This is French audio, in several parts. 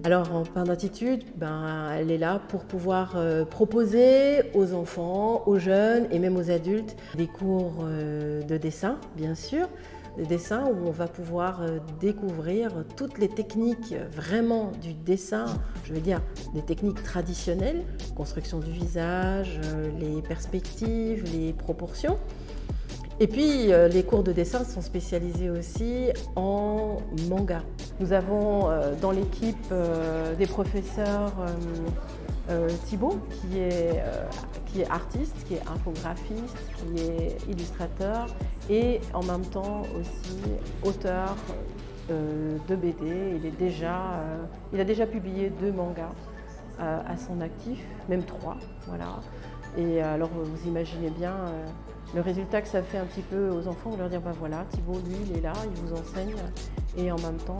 Alors en Pain d'Attitude, elle est là pour pouvoir proposer aux enfants, aux jeunes et même aux adultes des cours de dessin, bien sûr. Des dessins où on va pouvoir découvrir toutes les techniques vraiment du dessin, je veux dire des techniques traditionnelles, construction du visage, les perspectives, les proportions. Et puis les cours de dessin sont spécialisés aussi en manga. Nous avons dans l'équipe des professeurs Thibaut qui est artiste, qui est infographiste, qui est illustrateur et en même temps aussi auteur de BD. Il a déjà publié 2 mangas à son actif, même 3, voilà. Et alors vous imaginez bien le résultat que ça fait un petit peu aux enfants, on leur dire voilà, Thibaut lui il est là, il vous enseigne et en même temps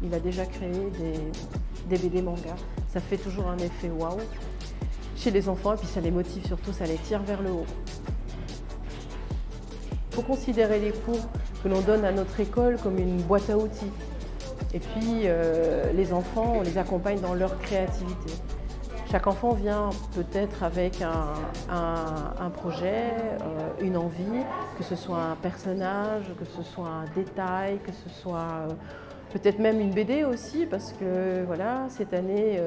il a déjà créé des BD mangas. Ça fait toujours un effet waouh chez les enfants et puis ça les motive surtout, ça les tire vers le haut. Il faut considérer les cours que l'on donne à notre école comme une boîte à outils. Et puis les enfants, on les accompagne dans leur créativité. Chaque enfant vient peut-être avec un projet, une envie, que ce soit un personnage, que ce soit un détail, que ce soit peut-être même une BD aussi, parce que voilà, cette année,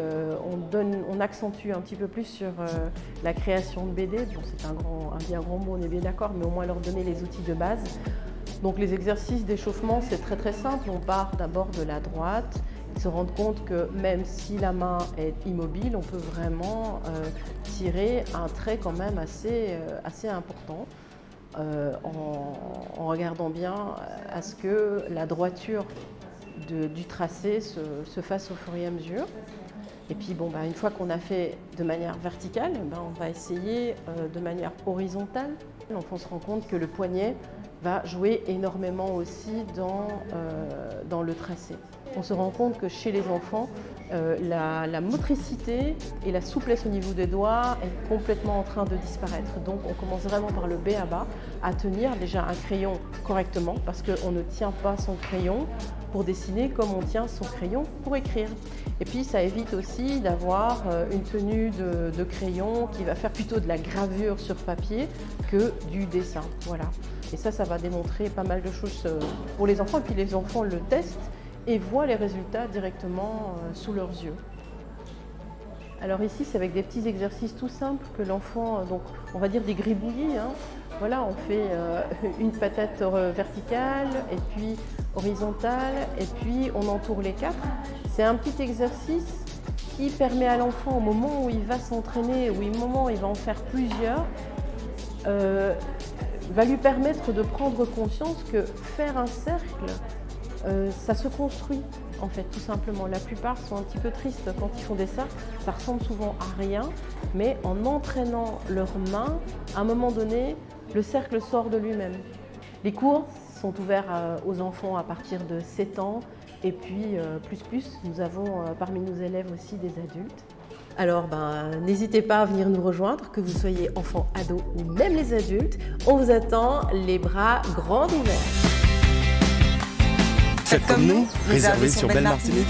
on accentue un petit peu plus sur la création de BD. Bon, c'est un bien grand mot, on est bien d'accord, mais au moins leur donner les outils de base. Donc les exercices d'échauffement, c'est très simple. On part d'abord de la droite, se rendre compte que même si la main est immobile, on peut vraiment tirer un trait quand même assez important en regardant bien à ce que la droiture du tracé se fasse au fur et à mesure. Et puis une fois qu'on a fait de manière verticale, on va essayer de manière horizontale. L'enfant se rend compte que le poignet va jouer énormément aussi dans le tracé. On se rend compte que chez les enfants, la motricité et la souplesse au niveau des doigts est complètement en train de disparaître. Donc on commence vraiment par le b.a.-ba à tenir déjà un crayon correctement parce qu'on ne tient pas son crayon pour dessiner comme on tient son crayon pour écrire. Et puis ça évite aussi d'avoir une tenue de crayon qui va faire plutôt de la gravure sur papier que du dessin. Voilà. Et ça va démontrer pas mal de choses pour les enfants. Et puis les enfants le testent et voient les résultats directement sous leurs yeux. Alors ici, c'est avec des petits exercices tout simples que l'enfant, donc on va dire des gribouillis. Voilà, on fait une patate verticale et puis horizontale et puis on entoure les 4. C'est un petit exercice qui permet à l'enfant, au moment où il va s'entraîner, ou au moment où il va en faire plusieurs, va lui permettre de prendre conscience que faire un cercle, ça se construit en fait, tout simplement. La plupart sont un petit peu tristes quand ils font des cercles, ça ressemble souvent à rien, mais en entraînant leurs mains, à un moment donné, le cercle sort de lui-même. Les cours sont ouverts aux enfants à partir de 7 ans, et puis nous avons parmi nos élèves aussi des adultes. Alors n'hésitez pas à venir nous rejoindre, que vous soyez enfant, ado ou même les adultes, on vous attend les bras grands ouverts. Faites comme nous, réservez sur Belle Martinique.